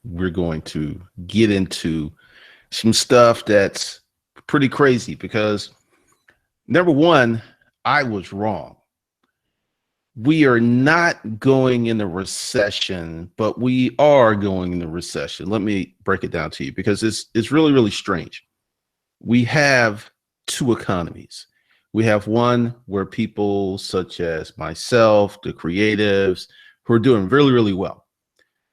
we're going to get into some stuff that's pretty crazy because number one, I was wrong. We are not going in a recession, but we are going in a recession. Let me break it down to you because it's really, really strange. We have two economies. We have one where people such as myself, the creatives, who are doing really, really well.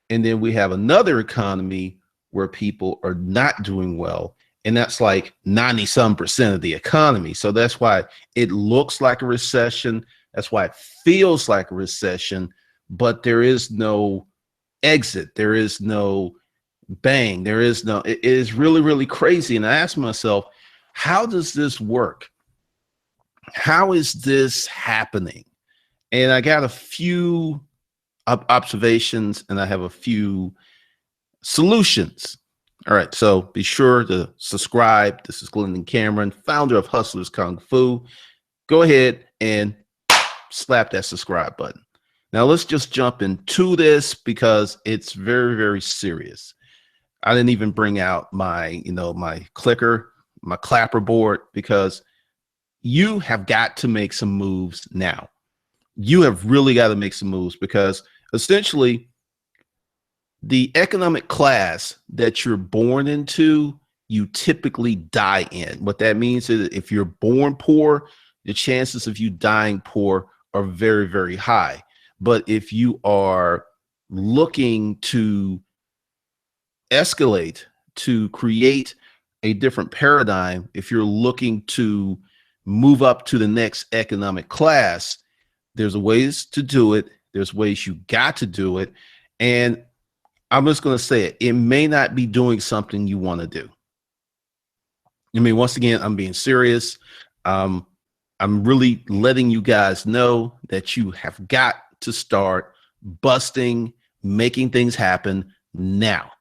And then we have another economy where people are not doing well. And that's like 90 some percent of the economy. So that's why it looks like a recession. That's why it feels like a recession, but there is no exit. There is no bang. There is no, it is really, really crazy. And I asked myself, how does this work? How is this happening? And I got a few observations and I have a few solutions. All right, so be sure to subscribe. This is Glendon Cameron, founder of Hustlers Kung Fu. Go ahead and slap that subscribe button. Now let's just jump into this because it's very, very serious. I didn't even bring out my, my clicker, my clapper board, because you have got to make some moves now. You have really got to make some moves because essentially the economic class that you're born into, you typically die in. What that means is if you're born poor, the chances of you dying poor are very, very high. But if you are looking to escalate, to create a different paradigm, if you're looking to move up to the next economic class, there's ways to do it. There's ways you got to do it. And I'm just going to say it. It may not be doing something you want to do. I mean, once again, I'm being serious. I'm really letting you guys know that you have got to start busting, making things happen now.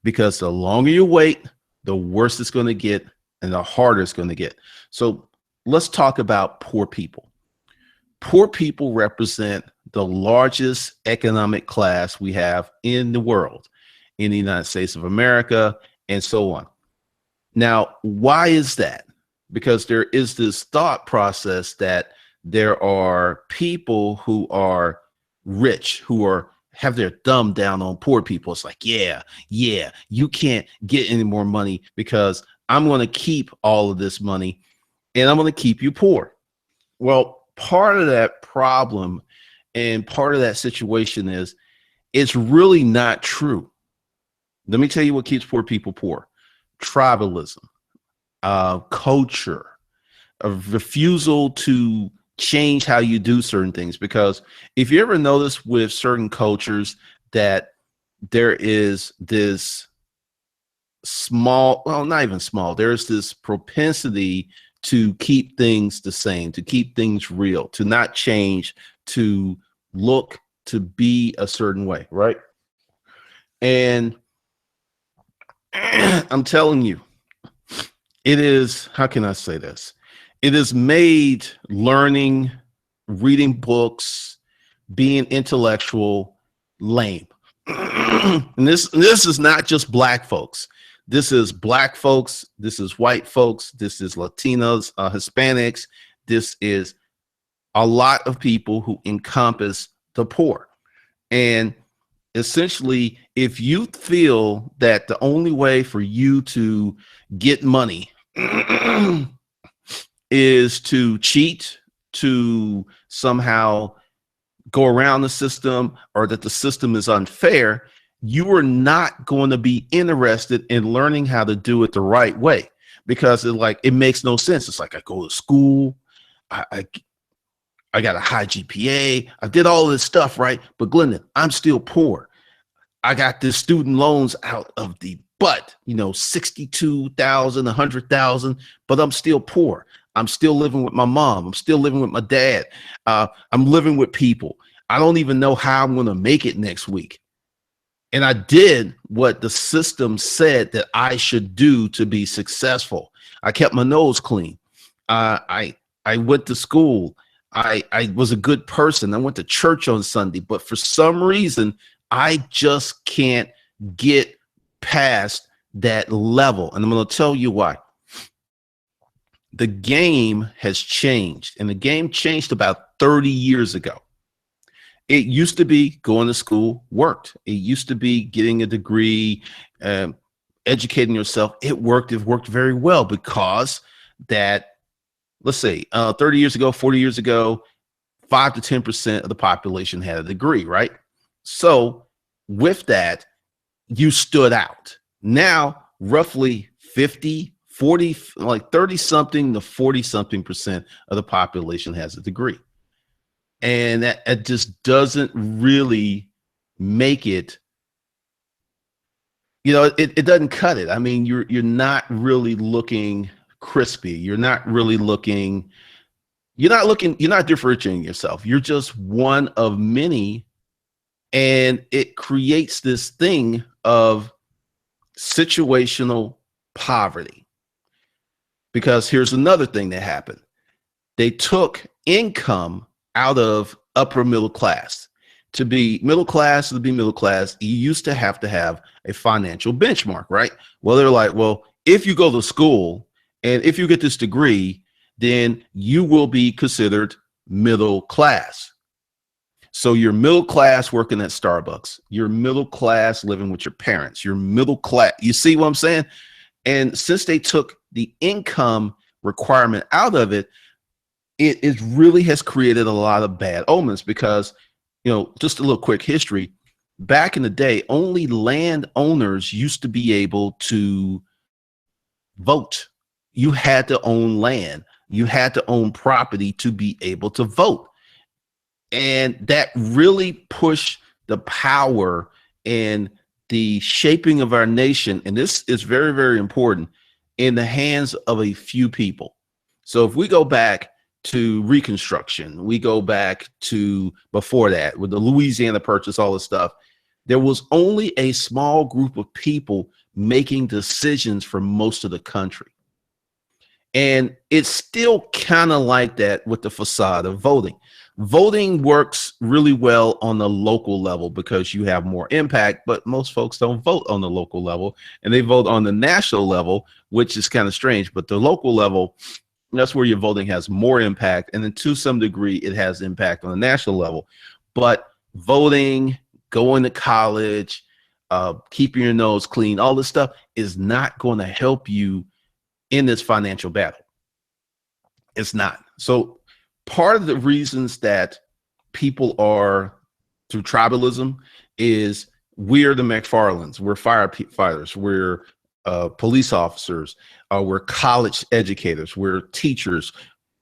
Because the longer you wait, the worse it's going to get and the harder it's going to get. So let's talk about poor people. Poor people represent the largest economic class we have in the world, in the United States of America, and so on. Now, why is that? Because there is this thought process that there are people who are rich, who have their thumb down on poor people. It's like, yeah, you can't get any more money because I'm going to keep all of this money and I'm going to keep you poor. Well, part of that problem and part of that situation is it's really not true. Let me tell you what keeps poor people poor. Tribalism, culture, a refusal to change how you do certain things. Because if you ever notice with certain cultures that there is this small, well, not even small, there's this propensity to keep things the same, to keep things real, to not change, to look to be a certain way, right? And I'm telling you, it is, how can I say this? It has made learning, reading books, being intellectual lame. And this is not just black folks. This is black folks. This is white folks. This is Latinos, Hispanics. This is a lot of people who encompass the poor. And essentially, if you feel that the only way for you to get money is to cheat, to somehow go around the system, or that the system is unfair, you are not going to be interested in learning how to do it the right way, because it makes no sense. It's like I go to school, I got a high GPA, I did all this stuff, right? But Glendon, I'm still poor. I got this student loans out of the butt, 62,000, 100,000, but I'm still poor. I'm still living with my mom. I'm still living with my dad. I'm living with people. I don't even know how I'm going to make it next week. And I did what the system said that I should do to be successful. I kept my nose clean. I went to school. I was a good person. I went to church on Sunday, but for some reason, I just can't get past that level. And I'm going to tell you why. The game has changed, and the game changed about 30 years ago. It used to be going to school worked. It used to be getting a degree, educating yourself. It worked. It worked very well because that, let's say 30 years ago, 40 years ago, 5 to 10% of the population had a degree, right? So with that, you stood out. Now, roughly 50, 40, like 30 something to 40 something percent of the population has a degree. And that just doesn't really make it, it doesn't cut it. I mean, you're not really looking crispy. You're not differentiating yourself. You're just one of many. And it creates this thing of situational poverty. Because here's another thing that happened. They took income out of upper middle class. To be middle class, you used to have a financial benchmark, right? Well, they're like, well, if you go to school and if you get this degree, then you will be considered middle class. So you're middle class working at Starbucks. You're middle class living with your parents. You're middle class. You see what I'm saying? And since they took the income requirement out of it, it really has created a lot of bad omens because, just a little quick history. Back in the day, only landowners used to be able to vote. You had to own land. You had to own property to be able to vote. And that really pushed the power and the shaping of our nation. And this is very, very important in the hands of a few people. So if we go back to Reconstruction, we go back to before that with the Louisiana Purchase, all this stuff, there was only a small group of people making decisions for most of the country. And it's still kind of like that with the facade of voting. Voting works really well on the local level because you have more impact, but most folks don't vote on the local level and they vote on the national level, which is kind of strange. But the local level, that's where your voting has more impact. And then to some degree, it has impact on the national level. But voting, going to college, keeping your nose clean, all this stuff is not going to help you in this financial battle. It's not. So part of the reasons that people are through tribalism is we're the McFarlands, we're firefighters, we're police officers, we're college educators, we're teachers.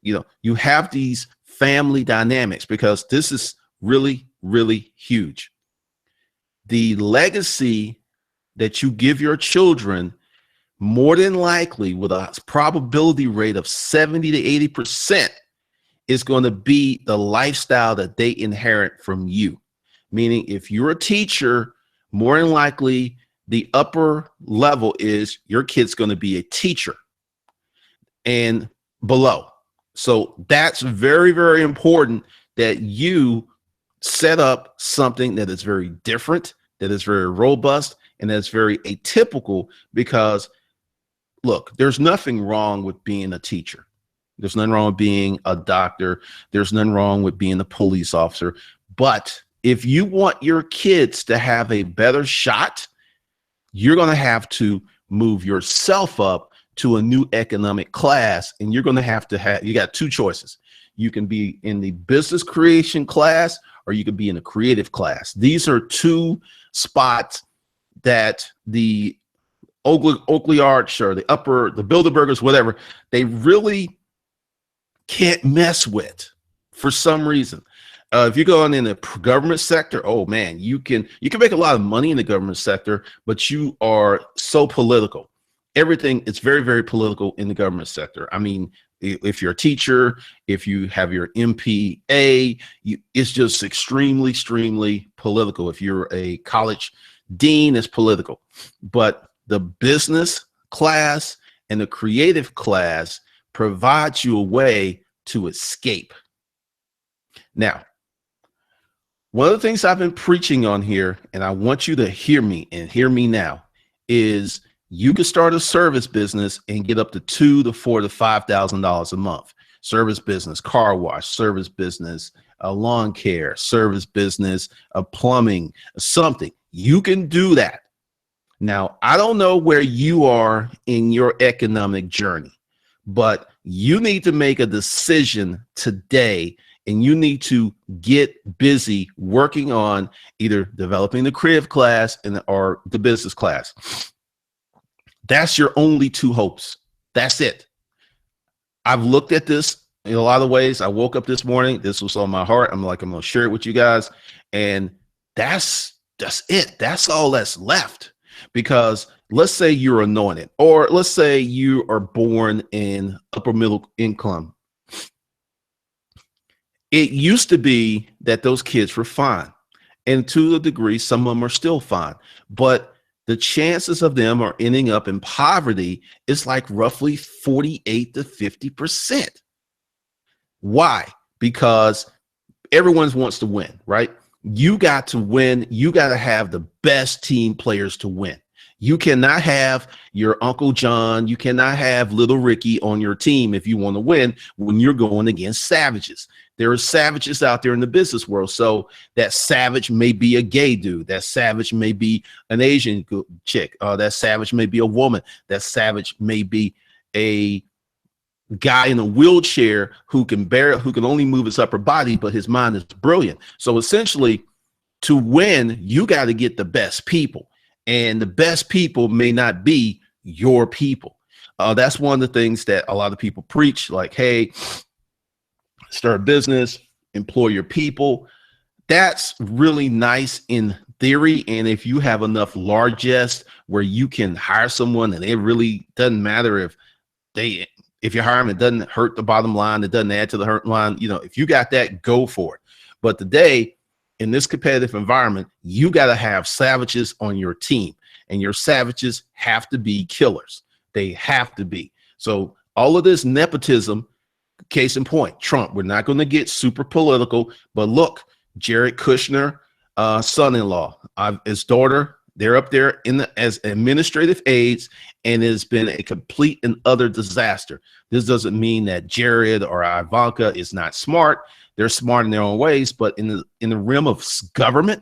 You have these family dynamics because this is really, really huge. The legacy that you give your children, more than likely with a probability rate of 70 to 80%, is going to be the lifestyle that they inherit from you. Meaning if you're a teacher, more than likely the upper level is your kid's going to be a teacher and below. So that's very, very important that you set up something that is very different, that is very robust, and that's very atypical because, look, there's nothing wrong with being a teacher. There's nothing wrong with being a doctor. There's nothing wrong with being a police officer. But if you want your kids to have a better shot, you're going to have to move yourself up to a new economic class. And you're going to have, you got two choices. You can be in the business creation class or you could be in a creative class. These are two spots that the Oakley Arch or the Bilderbergers, whatever, they really can't mess with for some reason. If you go on in the government sector, oh man, you can make a lot of money in the government sector, but you are so political. Everything is very, very political in the government sector. I mean, if you're a teacher, if you have your MPA, it's just extremely, extremely political. If you're a college dean, it's political. But the business class and the creative class provides you a way to escape. Now, One of the things I've been preaching on here, and I want you to hear me and hear me now, is you can start a service business and get up to $2,000 to $4,000 to $5,000 a month. Service business, car wash, service business, a lawn care, service business, a plumbing, something. You can do that. Now, I don't know where you are in your economic journey, but you need to make a decision today, and you need to get busy working on either developing the creative class or the business class. That's your only two hopes. That's it. I've looked at this in a lot of ways. I woke up this morning. This was on my heart. I'm going to share it with you guys. And that's it. That's all that's left. Because let's say you're anointed, or let's say you are born in upper middle income. It used to be that those kids were fine. And to a degree, some of them are still fine. But the chances of them are ending up in poverty is like roughly 48 to 50%. Why? Because everyone wants to win, right? You got to win. You got to have the best team players to win. You cannot have your Uncle John. You cannot have little Ricky on your team if you want to win when you're going against savages. There are savages out there in the business world. So that savage may be a gay dude. That savage may be an Asian chick. That savage may be a woman. That savage may be a guy in a wheelchair who can only move his upper body, but his mind is brilliant. So essentially, to win, you got to get the best people. And the best people may not be your people. That's one of the things that a lot of people preach, like, hey, start a business, employ your people. That's really nice in theory. And if you have enough largesse where you can hire someone and it really doesn't matter if you hire them, it doesn't hurt the bottom line, it doesn't add to the hurt line. If you got that, go for it. But today, in this competitive environment, you got to have savages on your team, and your savages have to be killers. They have to be. So all of this nepotism, case in point, Trump, we're not going to get super political, but look, Jared Kushner, son-in-law, his daughter, they're up there as administrative aides, and it's been a complete and utter disaster. This doesn't mean that Jared or Ivanka is not smart. They're smart in their own ways, but in the realm of government,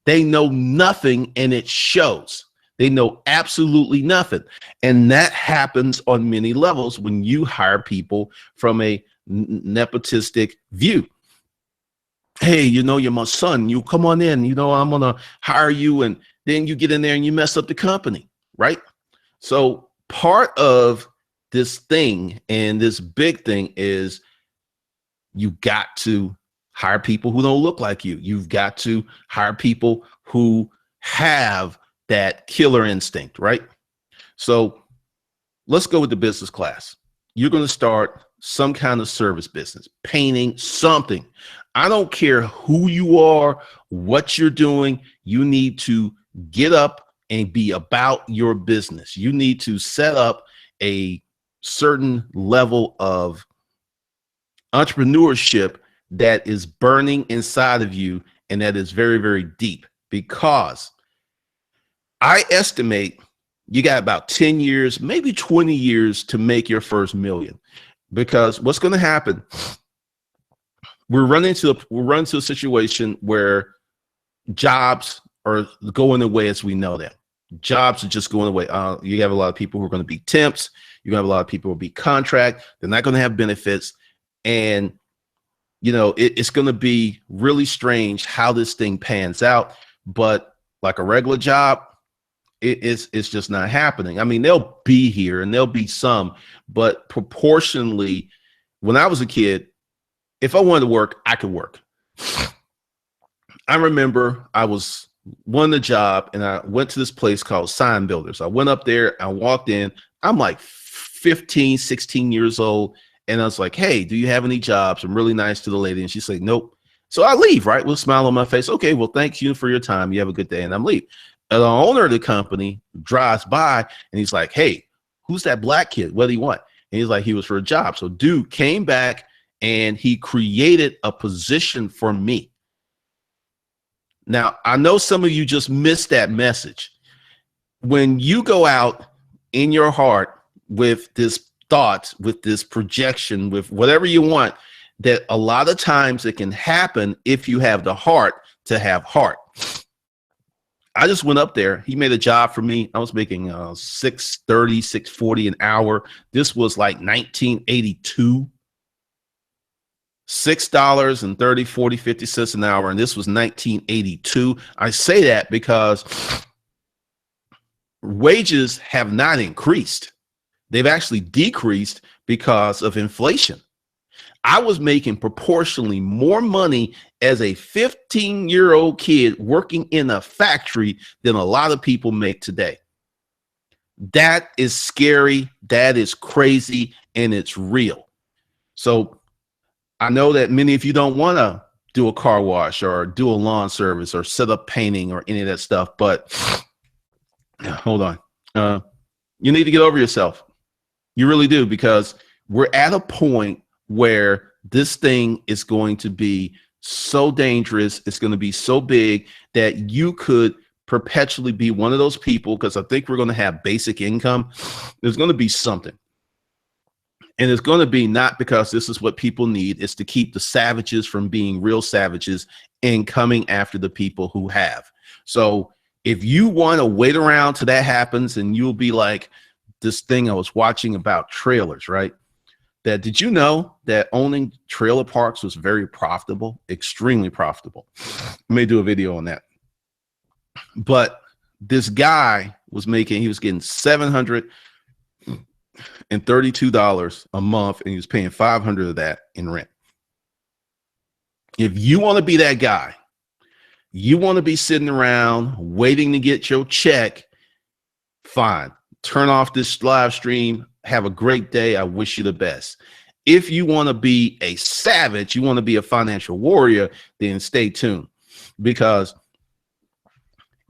they know nothing, and it shows. They know absolutely nothing. And that happens on many levels when you hire people from a nepotistic view. Hey, you're my son. You come on in. I'm going to hire you. And then you get in there and you mess up the company, right? So part of this thing, and this big thing, is you got to hire people who don't look like you. You've got to hire people who have that killer instinct, right? So let's go with the business class. You're going to start some kind of service business, painting, something. I don't care who you are, what you're doing. You need to get up and be about your business. You need to set up a certain level of entrepreneurship that is burning inside of you, and that is very, very deep, because I estimate you got about 10 years, maybe 20 years to make your first million. Because what's going to happen, we're running into a situation where jobs are going away as we know them. Jobs are just going away. You have a lot of people who are going to be temps. You have a lot of people who will be contract. They're not going to have benefits. And, it's going to be really strange how this thing pans out. But like a regular job, it's just not happening. I mean, they'll be here and there'll be some, but proportionally, when I was a kid, if I wanted to work, I could work. I remember I was wanting a job, and I went to this place called Sign Builders. I went up there, I walked in, I'm like 15, 16 years old. And I was like, hey, do you have any jobs? I'm really nice to the lady. And she's like, nope. So I leave, right? With a smile on my face. Okay, well, thank you for your time. You have a good day. And I'm leaving. And the owner of the company drives by, and he's like, hey, who's that black kid? What do you want? And he's like, he was for a job. So dude came back, and he created a position for me. Now, I know some of you just missed that message. When you go out in your heart with this thought, with this projection, with whatever you want, that a lot of times it can happen if you have the heart to have heart. I just went up there. He made a job for me. I was making $630, $640 an hour. This was like 1982. $6.30, 40, 50 cents an hour. And this was 1982. I say that because wages have not increased. They've actually decreased because of inflation. I was making proportionally more money as a 15-year-old kid working in a factory than a lot of people make today. That is scary. That is crazy. And it's real. So I know that many of you don't want to do a car wash or do a lawn service or set up painting or any of that stuff, but hold on. You need to get over yourself. You really do, because we're at a point where this thing is going to be so dangerous. It's going to be so big that you could perpetually be one of those people, because I think we're going to have basic income. There's going to be something. And it's going to be not because this is what people need. It's to keep the savages from being real savages and coming after the people who have. So if you want to wait around till that happens, and you'll be like this thing I was watching about trailers, right? That did you know that owning trailer parks was very profitable, extremely profitable? I may do a video on that. But this guy was making, he was getting $732 a month, and he was paying $500 of that in rent. If you want to be that guy, you want to be sitting around waiting to get your check, fine. Turn off this live stream. Have a great day. I wish you the best. If you want to be a savage, you want to be a financial warrior, then stay tuned, because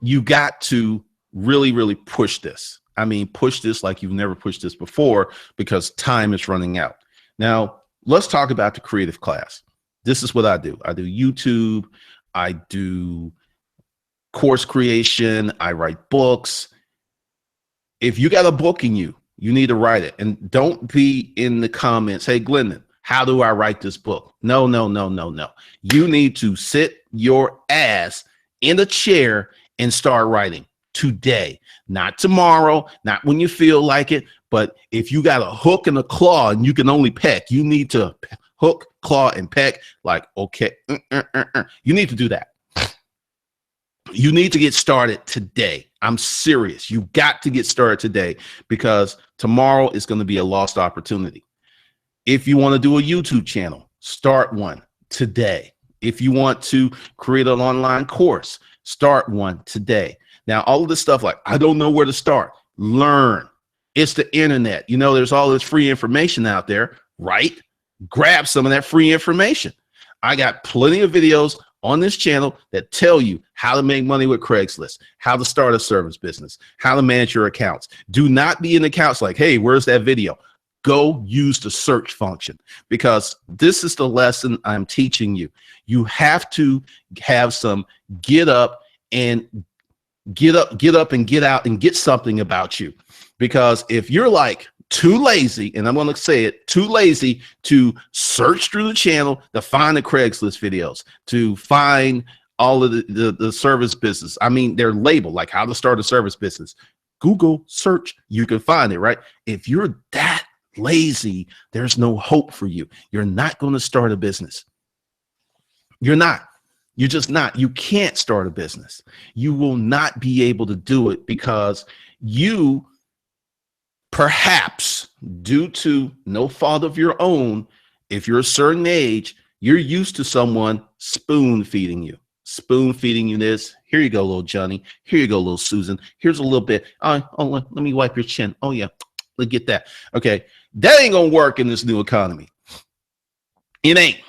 you got to really, really push this. I mean, push this like you've never pushed this before, because time is running out. Now, let's talk about the creative class. This is what I do. I do YouTube. I do course creation. I write books. If you got a book in you, you need to write it. And don't be in the comments, hey, Glendon, how do I write this book? No, no, no, no, no. You need to sit your ass in a chair and start writing today, not tomorrow, not when you feel like it. But if you got a hook and a claw and you can only peck, you need to hook, claw, and peck. Like, okay, you need to do that. You need to get started today. I'm serious. You got to get started today, because tomorrow is going to be a lost opportunity. If you want to do a YouTube channel, start one today. If you want to create an online course, start one today. Now, all of this stuff, like, I don't know where to start. Learn. It's the internet. You know, there's all this free information out there, right? Grab some of that free information. I got plenty of videos on this channel that tell you how to make money with Craigslist, how to start a service business, how to manage your accounts. Do not be in accounts like, hey, where's that video? Go use the search function, because this is the lesson I'm teaching you. You have to have some get up and get out and get something about you. Because if you're like too lazy, and I'm going to say it, too lazy to search through the channel to find the Craigslist videos, to find all of the service business. I mean, they're labeled like how to start a service business. Google search, you can find it, right? If you're that lazy, there's no hope for you. You're not going to start a business. You're not. You're just not. You can't start a business. You will not be able to do it, because you, perhaps due to no fault of your own, if you're a certain age, you're used to someone spoon feeding you this. Here you go, little Johnny. Here you go, little Susan. Here's a little bit. Oh, let me wipe your chin. Oh yeah, let's get that. Okay, that ain't gonna work in this new economy. It ain't,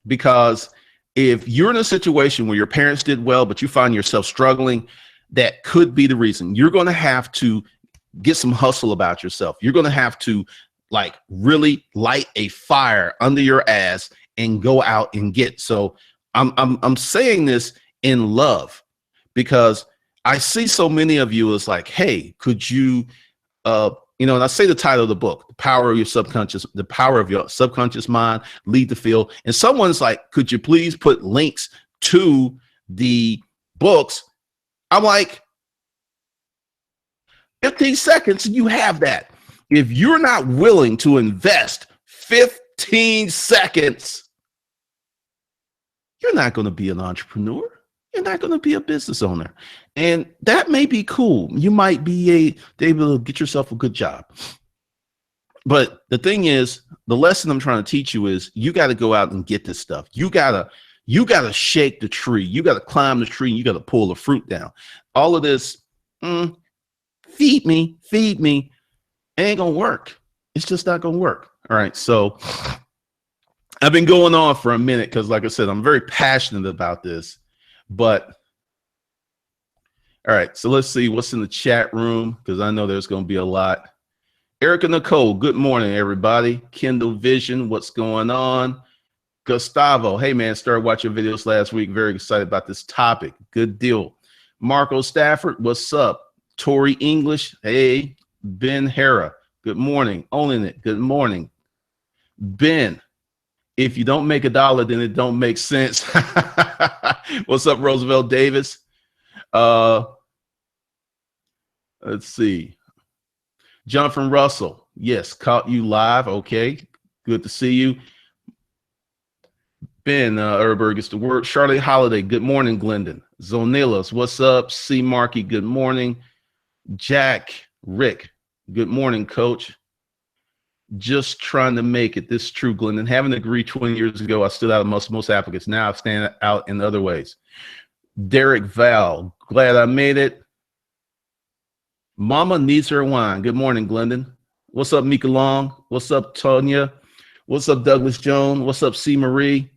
because if you're in a situation where your parents did well, but you find yourself struggling, that could be the reason. You're going to have to get some hustle about yourself. You're going to have to like really light a fire under your ass and go out and get. So I'm saying this in love, because I see so many of you as like, hey, could you, and I say the title of the book, the power of your subconscious mind, lead the field. And someone's like, could you please put links to the books? I'm like, 15 seconds, and you have that. If you're not willing to invest 15 seconds, you're not going to be an entrepreneur. You're not going to be a business owner. And that may be cool. You might be able to get yourself a good job. But the thing is, the lesson I'm trying to teach you is you got to go out and get this stuff. You got to shake the tree. You got to climb the tree. You got to pull the fruit down. All of this, feed me, ain't going to work. It's just not going to work. All right. So I've been going on for a minute because, like I said, I'm very passionate about this. But all right, so let's see what's in the chat room, because I know there's going to be a lot. Erica Nicole, good morning, everybody. Kendall Vision, what's going on? Gustavo, hey man, started watching videos last week. Very excited about this topic. Good deal. Marco Stafford, what's up? Tori English, hey. Ben Hera, good morning. Owning it, good morning. Ben, if you don't make $1, then it don't make sense. What's up, Roosevelt Davis? Let's see. Jonathan Russell, yes, caught you live. Okay, good to see you. Ben Erberg is the word. Charlotte Holiday, good morning, Glendon. Zonilas, what's up? C. Markey, good morning. Jack Rick, good morning, coach. Just trying to make it. This is true, Glendon. Having a degree 20 years ago, I stood out amongst most applicants. Now I stand out in other ways. Derek Val, glad I made it. Mama needs her wine. Good morning, Glendon. What's up, Mika Long? What's up, Tonya? What's up, Douglas Jones? What's up, C. Marie?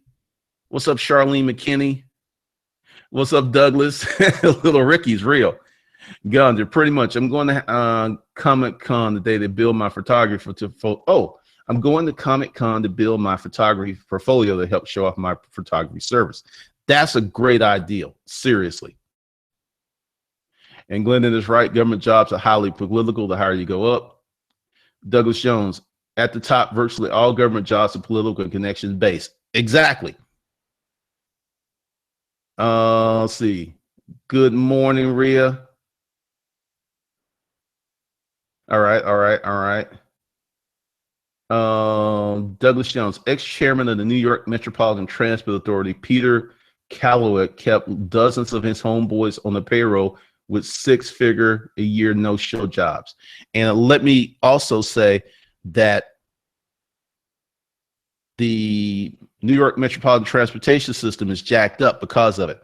What's up, Charlene McKinney? What's up, Douglas? Little Ricky's real. Gunder, pretty much. I'm going to Comic-Con the day to build my photography I'm going to Comic-Con to build my photography portfolio to help show off my photography service. That's a great idea, seriously. And Glendon is right. Government jobs are highly political. The higher you go up. Douglas Jones, at the top, virtually all government jobs are political and connections based. Exactly. Let's see. Good morning, Rhea. All right. Douglas Jones, ex-chairman of the New York Metropolitan Transit Authority, Peter Calloway, kept dozens of his homeboys on the payroll with six-figure a year no-show jobs. And let me also say that the New York Metropolitan Transportation System is jacked up because of it.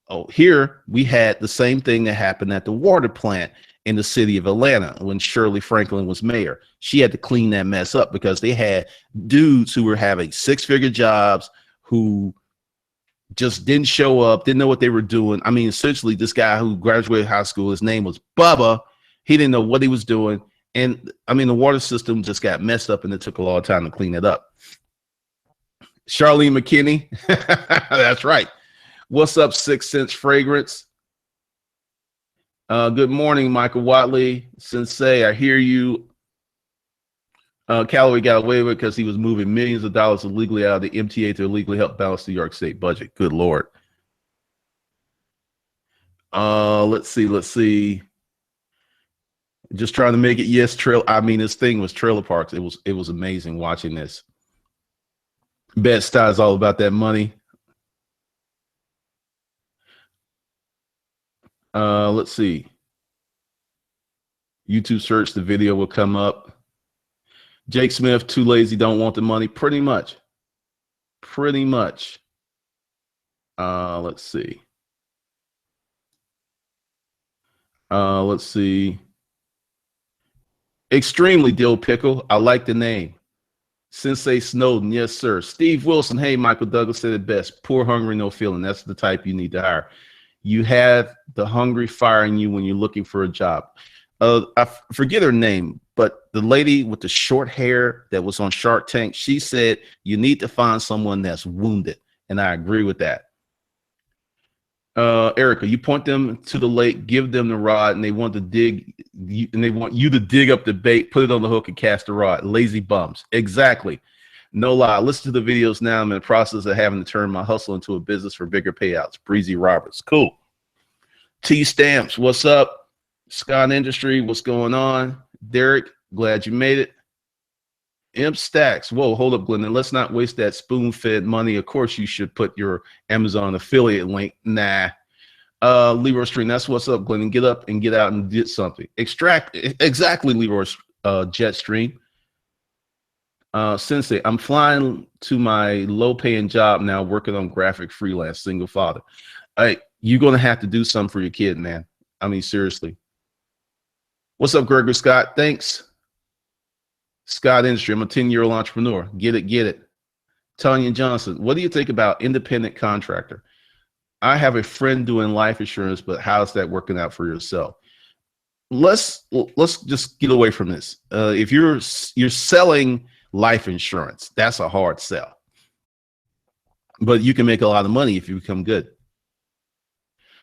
Oh, here we had the same thing that happened at the water plant in the city of Atlanta when Shirley Franklin was mayor. She had to clean that mess up because they had dudes who were having six-figure jobs who just didn't show up, didn't know what they were doing. I mean, essentially, this guy who graduated high school, his name was Bubba. He didn't know what he was doing. And I mean, the water system just got messed up and it took a long time to clean it up. Charlene McKinney. That's right. What's up, 6 Sense Fragrance? Good morning, Michael Watley. Sensei, I hear you. Calloway got away with it because he was moving millions of dollars illegally out of the MTA to illegally help balance the New York State budget. Good Lord. Let's see. Just trying to make it. Yes, this thing was trailer parks. It was amazing watching this. Bed-Stuy is all about that money. Let's see. YouTube search, the video will come up. Jake Smith, too lazy, don't want the money. Pretty much. Let's see. Extremely Dill Pickle. I like the name. Sensei Snowden, yes, sir. Steve Wilson, hey, Michael Douglas said it best. Poor, hungry, no feeling. That's the type you need to hire. You have the hungry firing you when you're looking for a job. I forget her name, but the lady with the short hair that was on Shark Tank, she said you need to find someone that's wounded, and I agree with that. Erica, you point them to the lake, give them the rod, and they want to dig, and they want you to dig up the bait, put it on the hook, and cast the rod. Lazy bums. Exactly. No lie. Listen to the videos now. I'm in the process of having to turn my hustle into a business for bigger payouts. Breezy Roberts. Cool. T Stamps. What's up? Scott Industry. What's going on? Derek. Glad you made it. Imp Stacks. Whoa, hold up, Glendon. Let's not waste that spoon-fed money. Of course, you should put your Amazon affiliate link. Nah. Leroy Stream. That's what's up, Glendon. Get up and get out and get something. Extract. Exactly, Leroy Jetstream. Sensei, I'm flying to my low-paying job now, working on graphic freelance, single father. You're going to have to do something for your kid, man. I mean, seriously. What's up, Gregory Scott? Thanks. Scott Industry. I'm a 10-year-old entrepreneur. Get it, get it. Tanya Johnson. What do you think about independent contractor? I have a friend doing life insurance, but how's that working out for yourself? Let's just get away from this. If you're selling life insurance, that's a hard sell. But you can make a lot of money if you become good.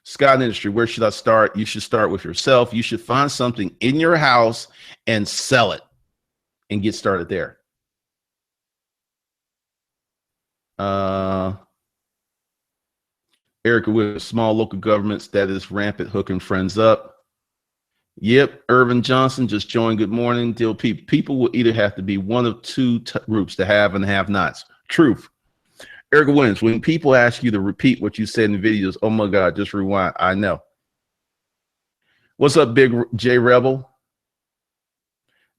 Scott Industry, where should I start? You should start with yourself. You should find something in your house and sell it and get started there. Erica, with small local governments, that is rampant, hooking friends up. Yep, Irvin Johnson just joined. Good morning, Deal People. People will either have to be one of two groups, the have and have nots. Truth. Erica Williams, when people ask you to repeat what you said in videos, oh my God, just rewind. I know. What's up, Big J Rebel?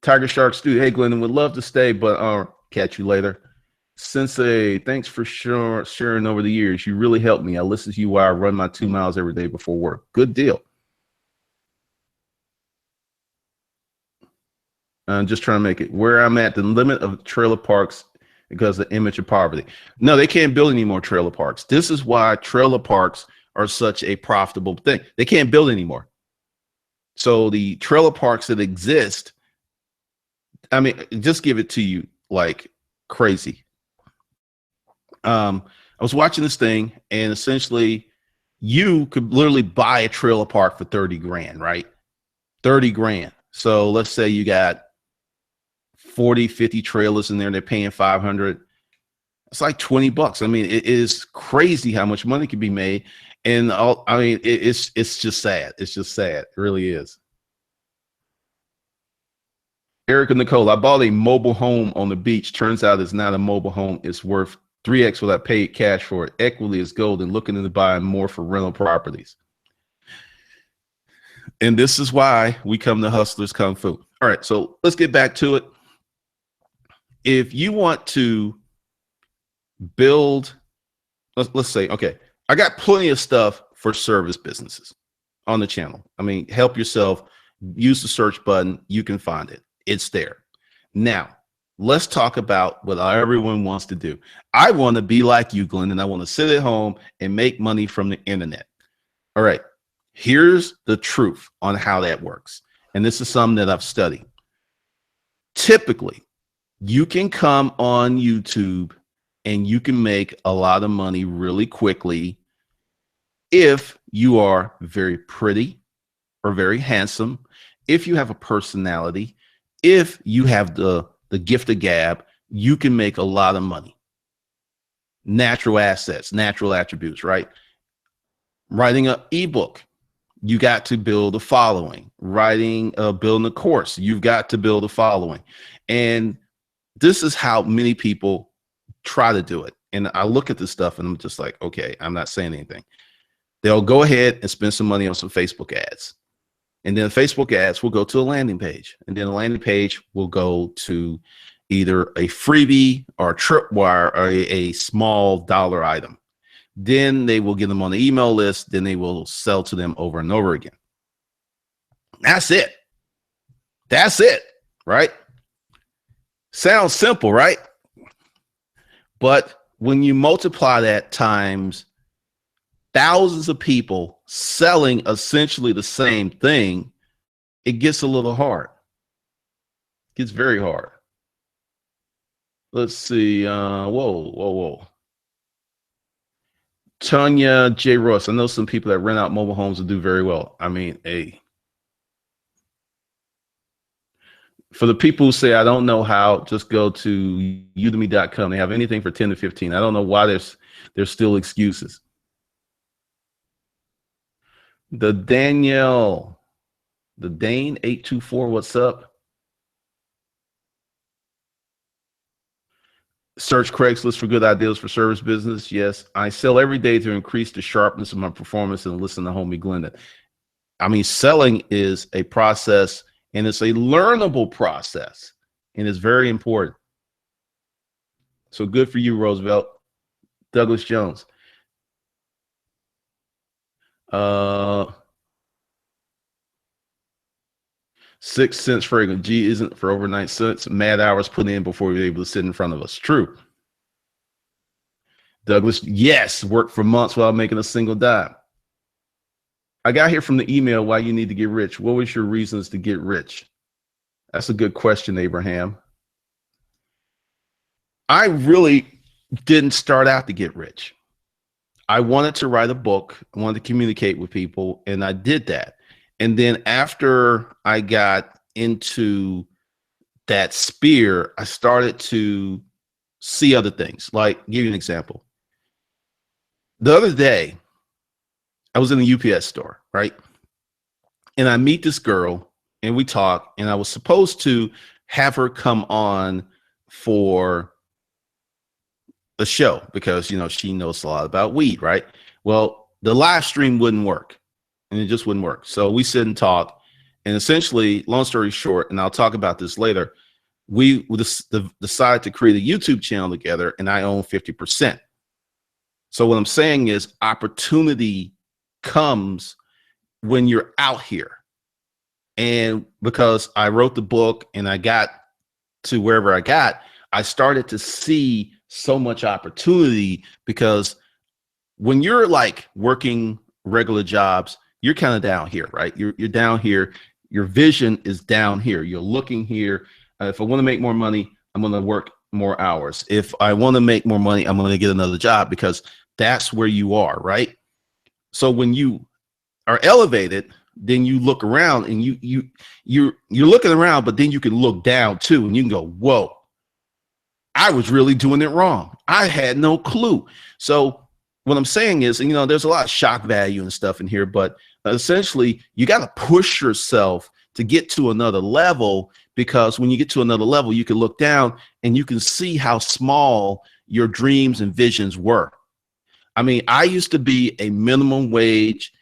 Tiger Shark Studio. Hey, Glendon, would love to stay, but catch you later. Sensei, thanks for sharing over the years. You really helped me. I listen to you while I run my 2 miles every day before work. Good deal. I'm just trying to make it where I'm at the limit of trailer parks because of the image of poverty. No, they can't build any more trailer parks. This is why trailer parks are such a profitable thing. They can't build anymore. So the trailer parks that exist, I mean, just give it to you like crazy. I was watching this thing, and essentially you could literally buy a trailer park for 30 grand, right? 30 grand. So let's say you got 40, 50 trailers in there, they're paying 500. It's like 20 bucks. I mean, it is crazy how much money can be made. And I mean, it's just sad. It's just sad. It really is. Erica Nicole, I bought a mobile home on the beach. Turns out it's not a mobile home. It's worth 3x what I paid cash for it. Equity is gold and looking into buying more for rental properties. And this is why we come to Hustlers Kung Fu. All right, so let's get back to it. If you want to build, let's say, okay, I got plenty of stuff for service businesses on the channel. I mean, help yourself. Use the search button. You can find it. It's there. Now, let's talk about what everyone wants to do. I want to be like you, Glenn, and I want to sit at home and make money from the internet. All right, here's the truth on how that works. And this is something that I've studied. Typically, you can come on YouTube and you can make a lot of money really quickly if you are very pretty or very handsome, if you have a personality, if you have the gift of gab, you can make a lot of money. Natural assets, natural attributes, right? Writing an ebook, you got to build a following. Building a course, you've got to build a following. And this is how many people try to do it. And I look at this stuff and I'm just like, okay, I'm not saying anything. They'll go ahead and spend some money on some Facebook ads. And then Facebook ads will go to a landing page. And then the landing page will go to either a freebie or a tripwire or a small dollar item. Then they will get them on the email list. Then they will sell to them over and over again. That's it. That's it, right? Sounds simple, right? But when you multiply that times thousands of people selling essentially the same thing, it gets a little hard. It gets very hard. Let's see. Whoa. Tanya J. Ross. I know some people that rent out mobile homes and do very well. I mean, hey, for the people who say, I don't know how, just go to udemy.com. They have anything for 10 to 15. I don't know why there's still excuses. The Dane 824, what's up? Search Craigslist for good ideas for service business. Yes, I sell every day to increase the sharpness of my performance and listen to homie Glenda. I mean, selling is a process, and it's a learnable process, and it's very important. So good for you, Roosevelt. Douglas Jones. 6 cents fragrant. G isn't for overnight cents. Mad hours put in before you're able to sit in front of us. True. Douglas, yes, worked for months without making a single dime. I got here from the email why you need to get rich. What was your reasons to get rich? That's a good question, Abraham. I really didn't start out to get rich. I wanted to write a book. I wanted to communicate with people, and I did that. And then after I got into that sphere, I started to see other things. Like, give you an example. The other day, I was in the UPS store, right? And I meet this girl, and we talk, and I was supposed to have her come on for the show because, you know, she knows a lot about weed, right? Well, the live stream wouldn't work, and it just wouldn't work. So we sit and talk, and essentially, long story short, and I'll talk about this later, we decided to create a YouTube channel together, and I own 50%. So what I'm saying is opportunity comes when you're out here. And because I wrote the book and I got to wherever I got, I started to see so much opportunity, because when you're like working regular jobs, you're kind of down here, right? You're down here. Your vision is down here. You're looking here. If I want to make more money, I'm going to work more hours. If I want to make more money, I'm going to get another job, because that's where you are, right? So when you are elevated, then you look around and you're looking around, but then you can look down too, and you can go, whoa, I was really doing it wrong. I had no clue. So what I'm saying is, you know, there's a lot of shock value and stuff in here, but essentially you got to push yourself to get to another level, because when you get to another level, you can look down and you can see how small your dreams and visions were. I mean, I used to be a minimum wage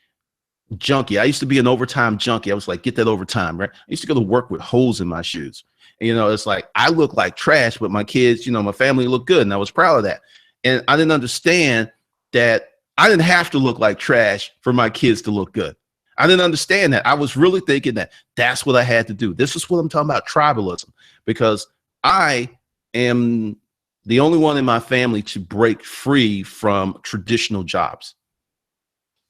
junkie. I used to be an overtime junkie. I was like, get that overtime, right? I used to go to work with holes in my shoes. And, you know, it's like, I look like trash, but my kids, you know, my family looked good, and I was proud of that. And I didn't understand that I didn't have to look like trash for my kids to look good. I didn't understand that. I was really thinking that that's what I had to do. This is what I'm talking about, tribalism, because I am the only one in my family to break free from traditional jobs.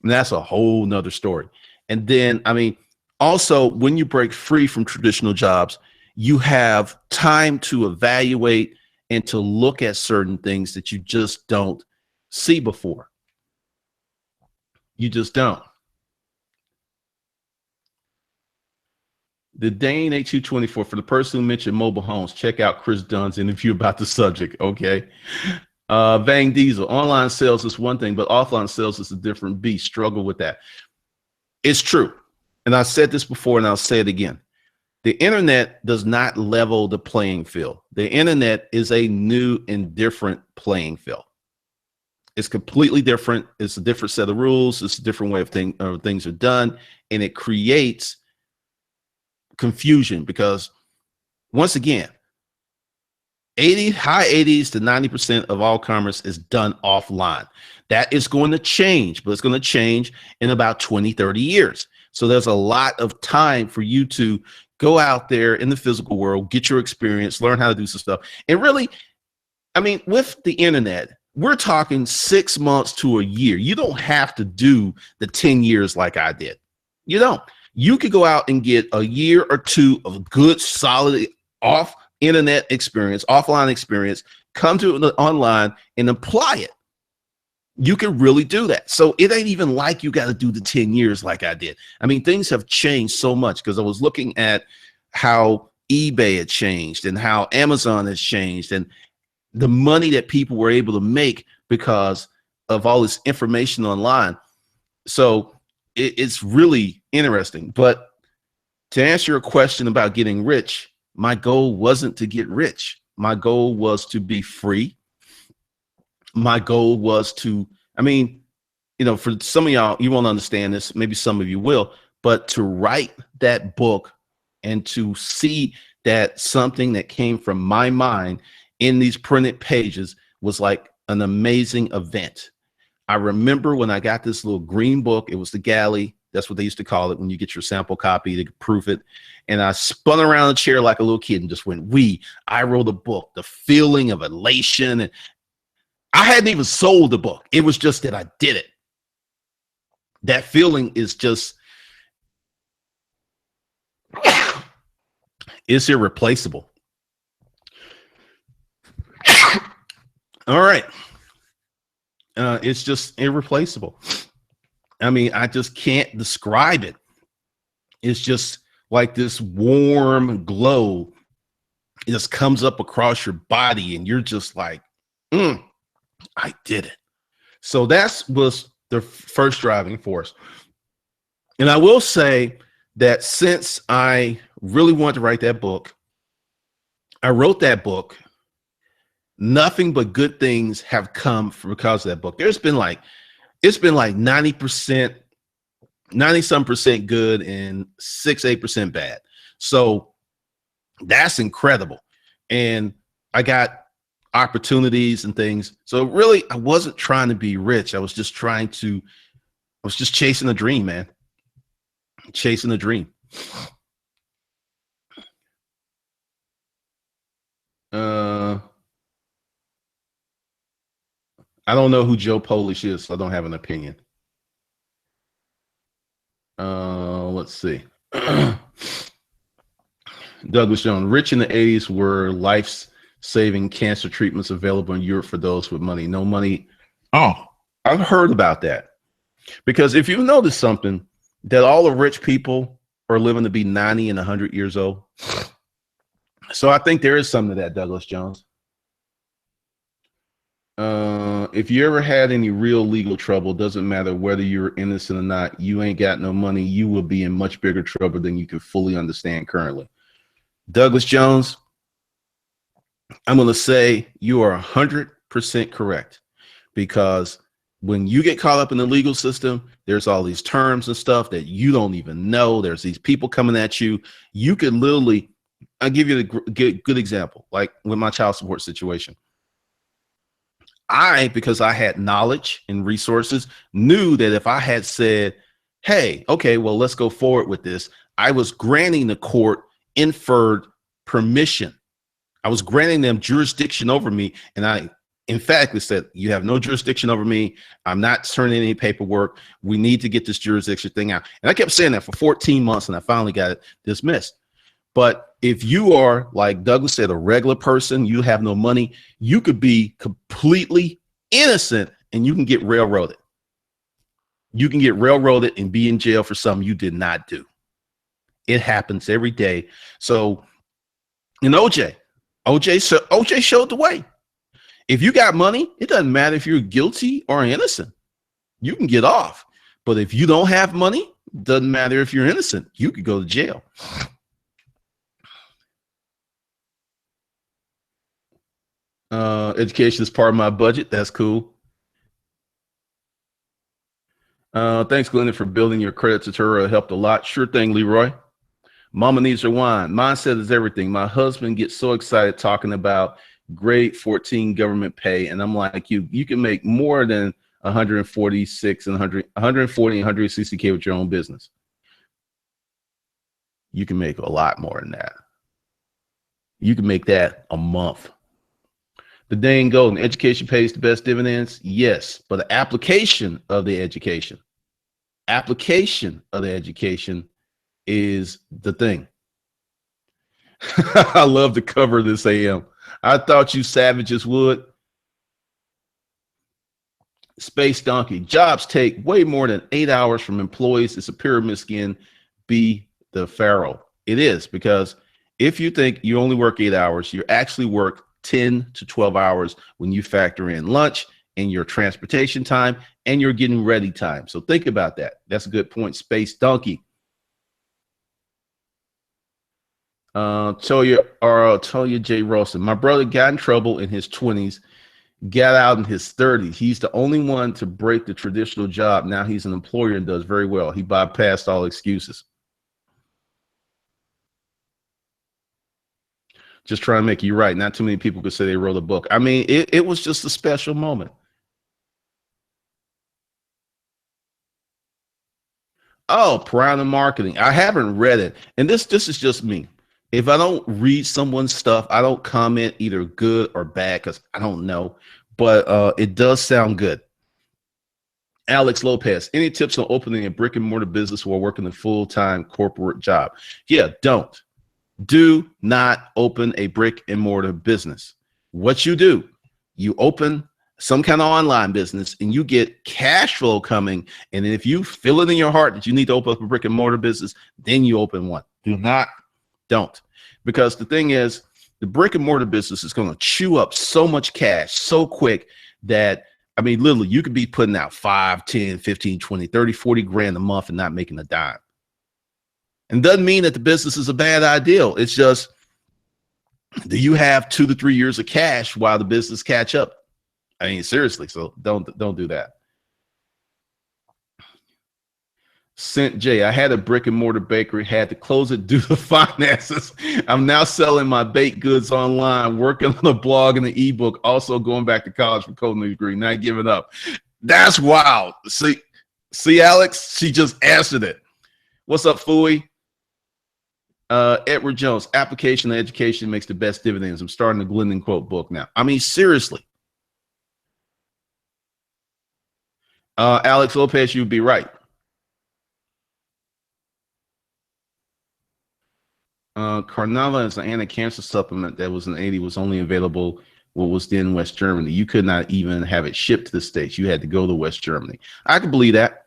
And that's a whole nother story. And then, I mean, also, when you break free from traditional jobs, you have time to evaluate and to look at certain things that you just don't see before. You just don't. The Dane 8224, for the person who mentioned mobile homes, check out Chris Dunn's interview about the subject. Okay. Vang Diesel, online sales is one thing, but offline sales is a different beast. Struggle with that. It's true. And I said this before, and I'll say it again. The internet does not level the playing field. The internet is a new and different playing field. It's completely different. It's a different set of rules. It's a different way of things are done. And it creates confusion, because once again, high 80s to 90% of all commerce is done offline. That is going to change, but it's going to change in about 20, 30 years. So there's a lot of time for you to go out there in the physical world, get your experience, learn how to do some stuff. And really, I mean, with the internet, we're talking 6 months to a year. You don't have to do the 10 years like I did. You don't. You could go out and get a year or two of good, solid internet experience, offline experience, come to it online and apply it. You can really do that. So it ain't even like you got to do the 10 years like I did. I mean, things have changed so much because I was looking at how eBay had changed and how Amazon has changed and the money that people were able to make because of all this information online. So it's really interesting. But to answer your question about getting rich, my goal wasn't to get rich. My goal was to be free. My goal was to, I mean, you know, for some of y'all, you won't understand this. Maybe some of you will, but to write that book and to see that something that came from my mind in these printed pages was like an amazing event. I remember when I got this little green book, it was the galley. That's what they used to call it when you get your sample copy to proof it. And I spun around the chair like a little kid and just went, I wrote a book, the feeling of elation. And I hadn't even sold the book. It was just that I did it. That feeling is just, it's irreplaceable. All right. It's just irreplaceable. I mean, I just can't describe it. It's just like this warm glow. It just comes up across your body and you're just like, I did it. So that was the first driving force. And I will say that since I really wanted to write that book, I wrote that book. Nothing but good things have come because of that book. It's been like 90%, 90-some% good and 6-8% bad. So that's incredible. And I got opportunities and things. So really, I wasn't trying to be rich. I was just chasing a dream, man. Chasing a dream. I don't know who Joe Polish is, so I don't have an opinion. Let's see. Douglas Jones, rich in the 80s were life-saving cancer treatments available in Europe for those with money. No money. Oh, I've heard about that. Because if you notice something, that all the rich people are living to be 90 and 100 years old. So I think there is something to that, Douglas Jones. If you ever had any real legal trouble, doesn't matter whether you're innocent or not, you ain't got no money, you will be in much bigger trouble than you can fully understand currently. Douglas Jones, I'm going to say you are 100% correct, because when you get caught up in the legal system, there's all these terms and stuff that you don't even know. There's these people coming at you. You could literally, I'll give you a good example, like with my child support situation. Because I had knowledge and resources, knew that if I had said, hey, okay, well, let's go forward with this, I was granting the court inferred permission. I was granting them jurisdiction over me. And I emphatically said, you have no jurisdiction over me. I'm not turning any paperwork. We need to get this jurisdiction thing out. And I kept saying that for 14 months, and I finally got it dismissed. But if you are, like Douglas said, a regular person, you have no money, you could be completely innocent and you can get railroaded. You can get railroaded and be in jail for something you did not do. It happens every day. So in OJ showed the way. If you got money, it doesn't matter if you're guilty or innocent. You can get off. But if you don't have money, it doesn't matter if you're innocent. You could go to jail. Education is part of my budget. That's cool. Thanks, Glenda, for building your credit tutorial. It helped a lot. Sure thing, Leroy. Mama needs her wine. Mindset is everything. My husband gets so excited talking about grade 14 government pay, and I'm like, you can make more than 146 and 140 and 160K with your own business. You can make a lot more than that. You can make that a month. The dang golden education pays the best dividends. Yes, but the application of the education is the thing. I love the cover of this AM. I thought you savages would. Space Donkey. Jobs take way more than 8 hours from employees. It's a pyramid scheme. Be the pharaoh. It is, because if you think you only work 8 hours, you actually work 10 to 12 hours when you factor in lunch and your transportation time and your getting ready time. So think about that. That's a good point. Space Donkey. Toya J. Ralston. My brother got in trouble in his 20s, got out in his 30s. He's the only one to break the traditional job. Now he's an employer and does very well. He bypassed all excuses. Just trying to make you right. Not too many people could say they wrote a book. I mean, it was just a special moment. Oh, Piranha Marketing. I haven't read it. And this is just me. If I don't read someone's stuff, I don't comment either good or bad because I don't know. But it does sound good. Alex Lopez, any tips on opening a brick and mortar business while working a full-time corporate job? Yeah, don't. Do not open a brick and mortar business. What you do, you open some kind of online business and you get cash flow coming. And if you feel it in your heart that you need to open up a brick and mortar business, then you open one. Don't. Because the thing is, the brick and mortar business is going to chew up so much cash so quick that, I mean, literally, you could be putting out 5, 10, 15, 20, 30, 40 grand a month and not making a dime. And doesn't mean that the business is a bad idea. It's just, do you have 2 to 3 years of cash while the business catch up? I mean, seriously. So don't do that. Sent J, I had a brick and mortar bakery, had to close it due to finances. I'm now selling my baked goods online, working on a blog and an ebook, also going back to college for culinary degree, not giving up. That's wild. See, Alex, she just answered it. What's up, Fooey? Edward Jones, application and education makes the best dividends. I'm starting the Glendon quote book now. I mean, seriously. Alex Lopez, you'd be right. Carnava is an anti-cancer supplement that was in the 80s, was only available what was then West Germany. You could not even have it shipped to the States. You had to go to West Germany. I could believe that.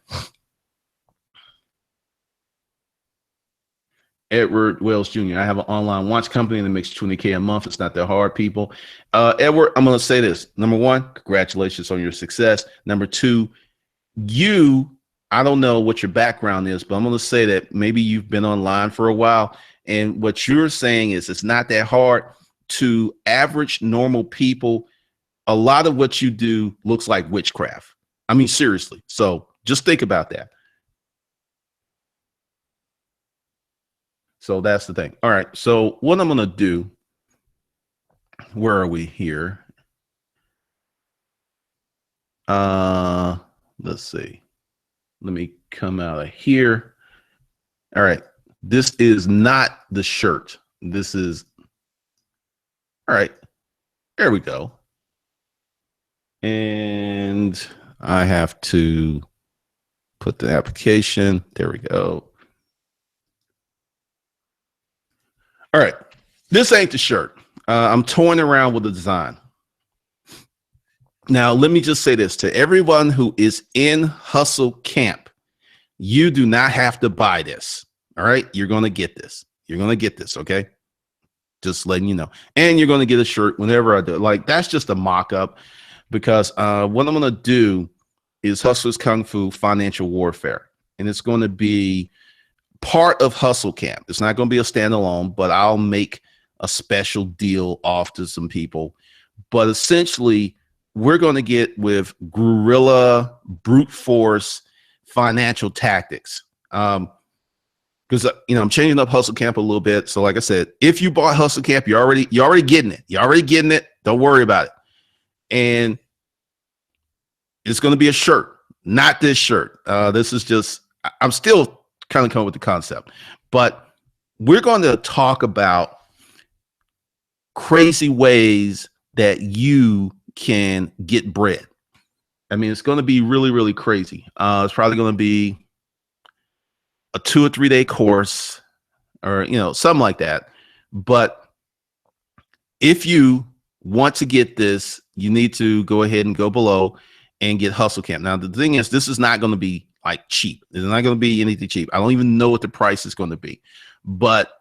Edward Wells Jr. I have an online watch company that makes $20K a month. It's not that hard, people. Edward, I'm going to say this. Number one, congratulations on your success. Number two, I don't know what your background is, but I'm going to say that maybe you've been online for a while. And what you're saying is it's not that hard. To average normal people, a lot of what you do looks like witchcraft. I mean, seriously. So just think about that. So that's the thing. All right. So what I'm going to do, where are we here? Let's see. Let me come out of here. All right. This is not the shirt. This is, all right. There we go. And I have to put the application. There we go. All right. This ain't the shirt. I'm toying around with the design. Now, let me just say this to everyone who is in Hustle Camp. You do not have to buy this. All right. You're going to get this. You're going to get this. Okay. Just letting you know. And you're going to get a shirt whenever I do. Like, that's just a mock-up, because what I'm going to do is Hustlers Kung Fu Financial Warfare. And it's going to be part of Hustle Camp. It's not going to be a standalone, but I'll make a special deal off to some people. But essentially, we're going to get with guerrilla, brute force, financial tactics. Because I'm changing up Hustle Camp a little bit. So like I said, if you bought Hustle Camp, you're already getting it. You're already getting it. Don't worry about it. And it's going to be a shirt, not this shirt. This is just, I'm still kind of coming with the concept, but we're going to talk about crazy ways that you can get bread. I mean, it's going to be really, really crazy. It's probably going to be a 2 or 3 day course, or, something like that. But if you want to get this, you need to go ahead and go below and get Hustle Camp. Now, the thing is, this is not going to be like cheap. It's not going to be anything cheap. I don't even know what the price is going to be, but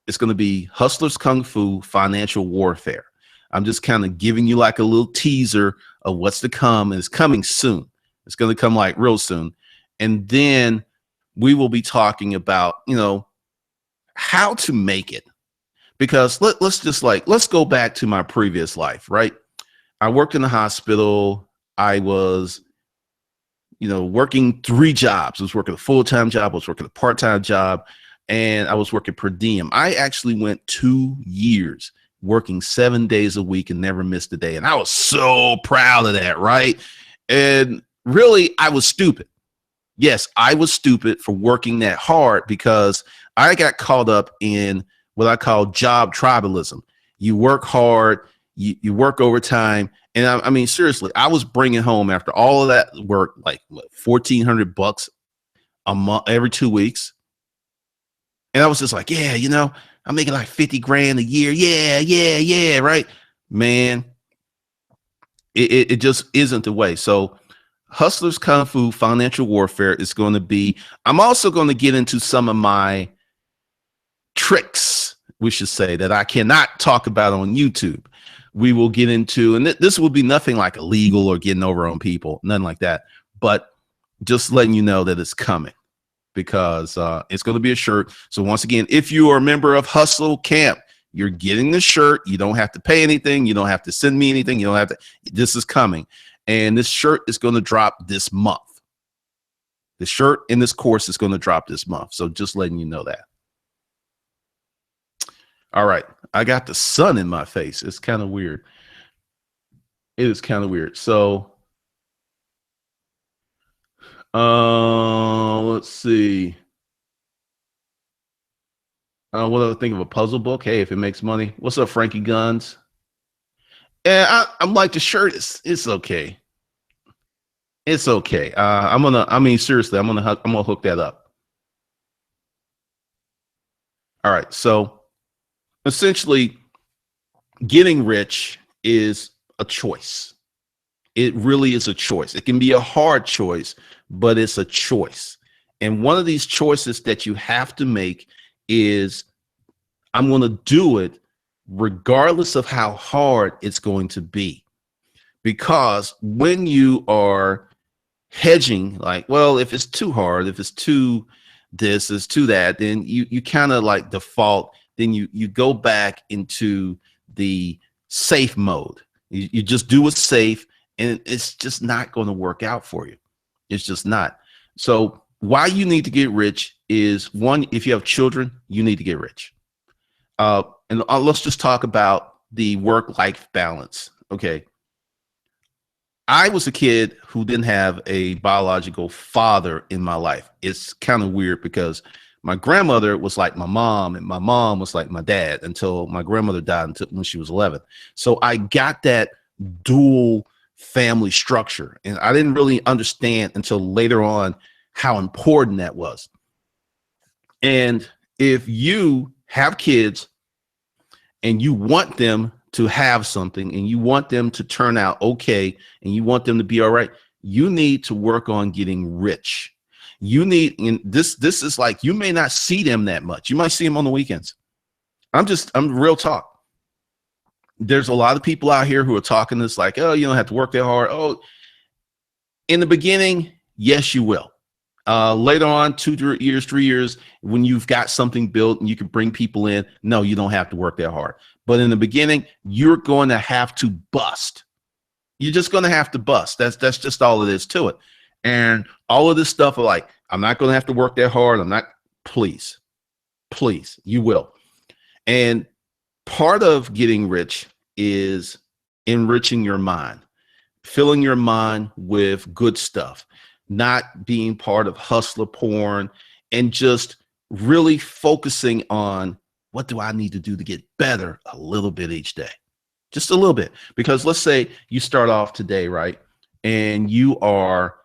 it's going to be Hustlers Kung Fu Financial Warfare. I'm just kind of giving you like a little teaser of what's to come, and it's coming soon. It's going to come like real soon. And then we will be talking about, how to make it. Because let's go back to my previous life, right? I worked in the hospital. I was, working 3 jobs. I was working a full-time job. I was working a part-time job, and I was working per diem. I actually went 2 years working 7 days a week and never missed a day. And I was so proud of that, right? And really, I was stupid. Yes, I was stupid for working that hard because I got caught up in what I call job tribalism. You work hard, you work overtime. And I mean, seriously, I was bringing home after all of that work, like $1,400 a month, every 2 weeks. And I was just like, yeah, I'm making like 50 grand a year. Yeah. Right, man. It just isn't the way. So Hustlers Kung Fu Financial Warfare is going to be, I'm also going to get into some of my tricks, we should say, that I cannot talk about on YouTube. We will get into, and this will be nothing like illegal or getting over on people, nothing like that, but just letting you know that it's coming, because it's going to be a shirt. So once again, if you are a member of Hustle Camp, you're getting the shirt. You don't have to pay anything. You don't have to send me anything. You don't have to, this is coming. And this shirt is going to drop this month. The shirt in this course is going to drop this month. So just letting you know that. All right. I got the sun in my face. It's kind of weird. It is kind of weird. So let's see. What do I think of a puzzle book? Hey, if it makes money. What's up, Frankie Guns? Yeah, I'm like, the shirt it's okay. It's okay. Seriously, I'm gonna hook that up. All right. So essentially, getting rich is a choice. It really is a choice. It can be a hard choice, but it's a choice. And one of these choices that you have to make is, I'm going to do it regardless of how hard it's going to be. Because when you are hedging, like, well, if it's too hard, if it's too this, it's too that, then you kind of like default, then you go back into the safe mode. You just do what's safe, and it's just not going to work out for you. It's just not. So why you need to get rich is, one, if you have children, you need to get rich. And let's just talk about the work-life balance. Okay. I was a kid who didn't have a biological father in my life. It's kind of weird because my grandmother was like my mom, and my mom was like my dad until my grandmother died when she was 11. So I got that dual family structure, and I didn't really understand until later on how important that was. And if you have kids and you want them to have something, and you want them to turn out okay, and you want them to be all right, you need to work on getting rich. You need, and this is like, you may not see them that much. You might see them on the weekends. I'm real talk. There's a lot of people out here who are talking this like, oh, you don't have to work that hard. Oh, in the beginning, yes, you will. Later on, 2 years, 3 years, when you've got something built and you can bring people in, no, you don't have to work that hard. But in the beginning, you're going to have to bust. You're just going to have to bust. That's just all it is to it. And all of this stuff are like, I'm not going to have to work that hard. I'm not. Please, you will. And part of getting rich is enriching your mind, filling your mind with good stuff, not being part of hustler porn, and just really focusing on, what do I need to do to get better a little bit each day? Just a little bit. Because let's say you start off today, right? And you are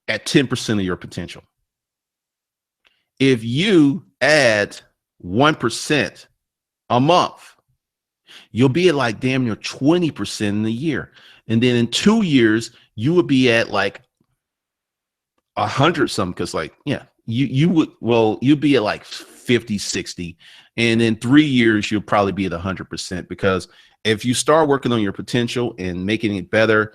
at 10% of your potential. If you add 1% a month, you'll be at like damn near 20% in a year. And then in 2 years, you would be at like 100 something. Cause like, yeah, you would, well, you'd be at like 50, 60. And in 3 years, you'll probably be at 100%, because if you start working on your potential and making it better,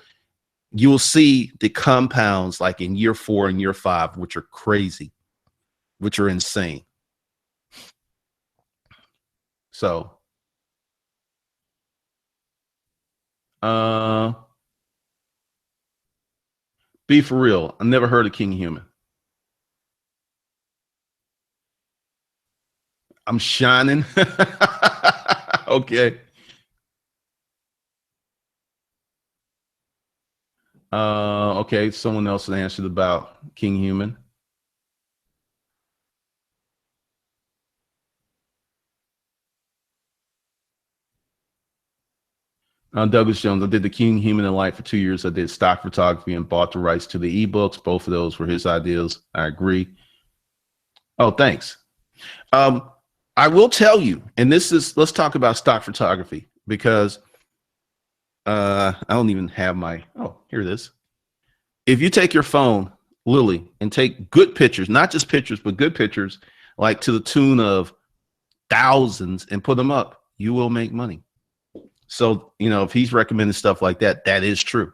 you will see the compounds like in year 4 and year 5, which are crazy, which are insane. So, be for real. I never heard of King Human. I'm shining. Okay. Okay. Someone else answered about King Human. Douglas Jones, I did the King Human in Life for 2 years. I did stock photography and bought the rights to the ebooks. Both of those were his ideas. I agree. Oh, thanks. Um, I will tell you, and this is, let's talk about stock photography, because I don't even have my, oh, here it is. If you take your phone, Lily, and take good pictures, not just pictures, but good pictures, like to the tune of thousands, and put them up, you will make money. So, you know, if he's recommending stuff like that, that is true.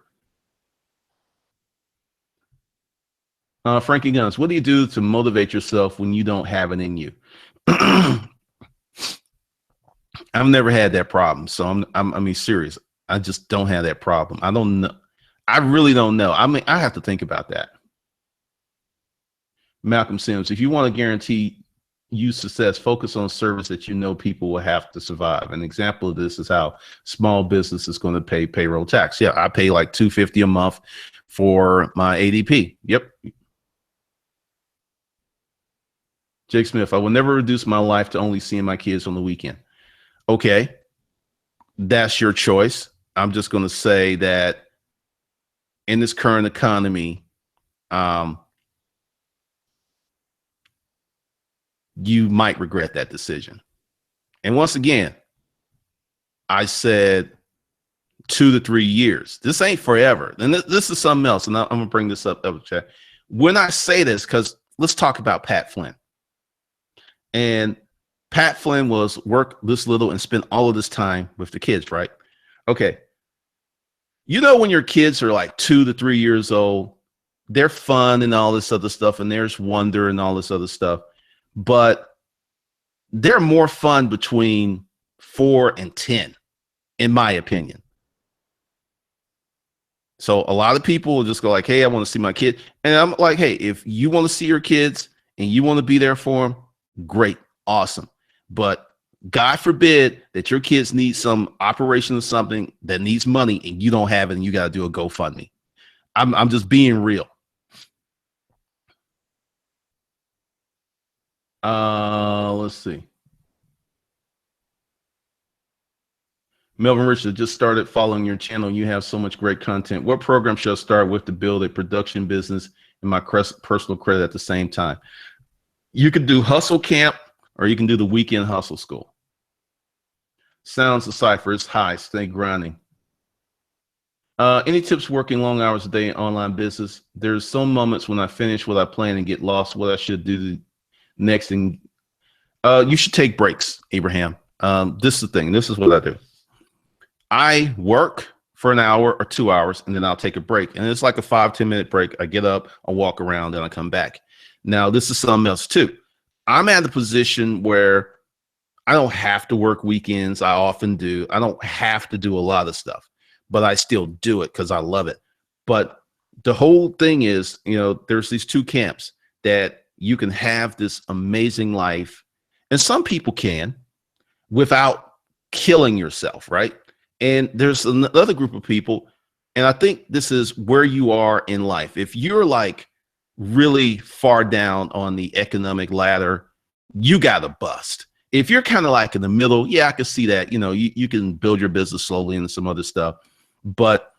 Frankie Guns, what do you do to motivate yourself when you don't have it in you? I've never had that problem. So I mean, serious. I just don't have that problem. I don't know. I really don't know. I mean, I have to think about that. Malcolm Sims, if you want to guarantee you success, focus on service that you know people will have to survive. An example of this is how small business is going to pay payroll tax. Yeah, I pay like $250 a month for my ADP. Yep. Jake Smith, I will never reduce my life to only seeing my kids on the weekend. Okay, that's your choice. I'm just going to say that in this current economy, you might regret that decision. And once again, I said 2 to 3 years. This ain't forever. And this is something else. And I'm going to bring this up. When I say this, because let's talk about Pat Flynn. And Pat Flynn was work this little and spent all of this time with the kids, right? Okay. You know, when your kids are like 2 to 3 years old, they're fun and all this other stuff, and there's wonder and all this other stuff. But they're more fun between 4 and 10, in my opinion. So a lot of people will just go like, hey, I want to see my kid. And I'm like, hey, if you want to see your kids and you want to be there for them, great, awesome. But God forbid that your kids need some operation or something that needs money and you don't have it, and you got to do a GoFundMe. I'm just being real. Let's see. Melvin Richard, just started following your channel. You have so much great content. What program should I start with to build a production business and my personal credit at the same time? You could do Hustle Camp, or you can do the Weekend Hustle School. Sounds the cipher. It's high. Stay grinding. Any tips working long hours a day in online business? There's some moments when I finish what I plan and get lost what I should do next. And you should take breaks, Abraham. This is the thing. This is what I do. I work for an hour or 2 hours, and then I'll take a break. And it's like a 5-10 minute break. I get up, I walk around, then I come back. Now, this is something else too. I'm at a position where I don't have to work weekends. I often do. I don't have to do a lot of stuff, but I still do it because I love it. But the whole thing is, you know, there's these two camps that you can have this amazing life, and some people can, without killing yourself, right? And there's another group of people, and I think this is where you are in life. If you're like really far down on the economic ladder, you got to bust. If you're kind of like in the middle, yeah, I can see that. You know, you can build your business slowly and some other stuff. But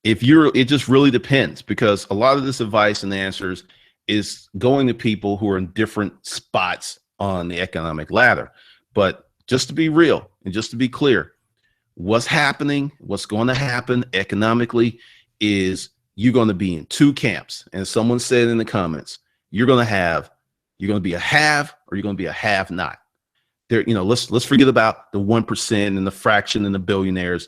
if you're, it just really depends, because a lot of this advice and answers is going to people who are in different spots on the economic ladder. But just to be real and just to be clear, what's happening, what's going to happen economically is you're going to be in two camps. And someone said in the comments, you're going to be a have or you're going to be a have not. There, let's forget about the 1% and the fraction and the billionaires.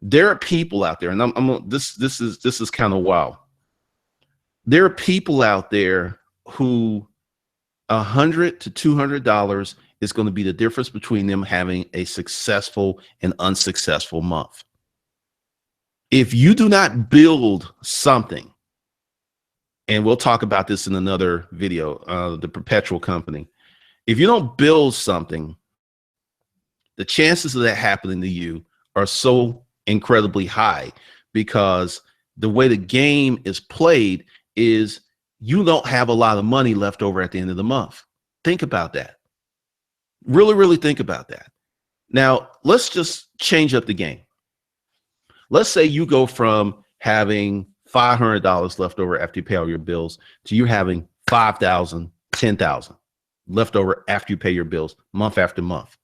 There are people out there, and this is kind of wild. There are people out there who $100 to $200 is going to be the difference between them having a successful and unsuccessful month. If you do not build something, and we'll talk about this in another video, the perpetual company. If you don't build something, the chances of that happening to you are so incredibly high, because the way the game is played is you don't have a lot of money left over at the end of the month. Think about that. Really, really think about that. Now, let's just change up the game. Let's say you go from having $500 left over after you pay all your bills to you having $5,000, $10,000 left over after you pay your bills month after month.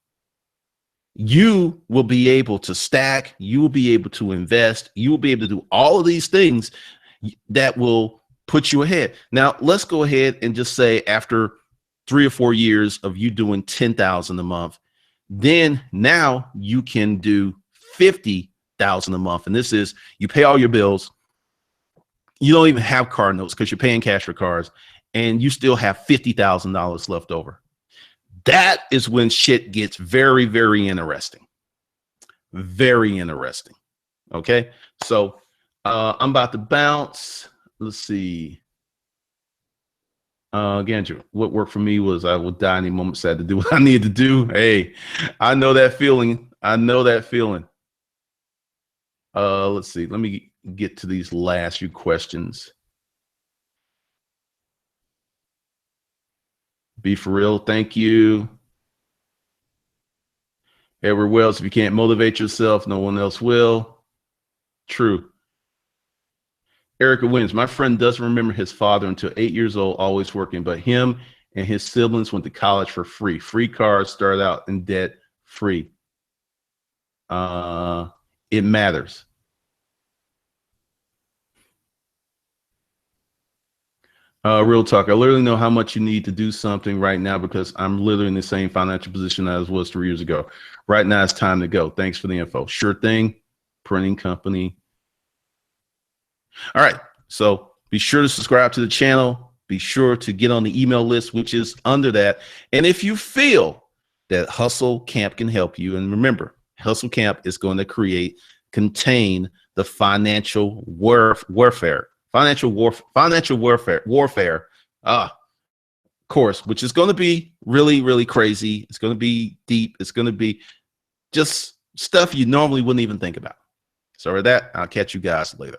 You will be able to stack, you will be able to invest, you will be able to do all of these things that will put you ahead. Now, let's go ahead and just say after 3 or 4 years of you doing $10,000 a month, then now you can do $50,000 a month. And this is, you pay all your bills, you don't even have car notes because you're paying cash for cars, and you still have $50,000 left over. That is when shit gets very, very interesting. Very interesting. Okay. So I'm about to bounce. Let's see. Gandrew, what worked for me was I would die any moment, sad to do what I needed to do. Hey, I know that feeling. I know that feeling. Let's see. Let me get to these last few questions. Be for real. Thank you. Edward Wells, if you can't motivate yourself, no one else will. True. Erica Williams, my friend doesn't remember his father until 8 years old, always working, but him and his siblings went to college for free. Free cars, started out in debt, free. It matters. Real talk. I literally know how much you need to do something right now because I'm literally in the same financial position as I was 3 years ago. Right now, it's time to go. Thanks for the info. Sure thing. Printing company. All right. So be sure to subscribe to the channel. Be sure to get on the email list, which is under that. And if you feel that Hustle Camp can help you, and remember, Hustle Camp is going to contain the financial warfare course, which is going to be really, really crazy. It's going to be deep. It's going to be just stuff you normally wouldn't even think about. So with that, I'll catch you guys later.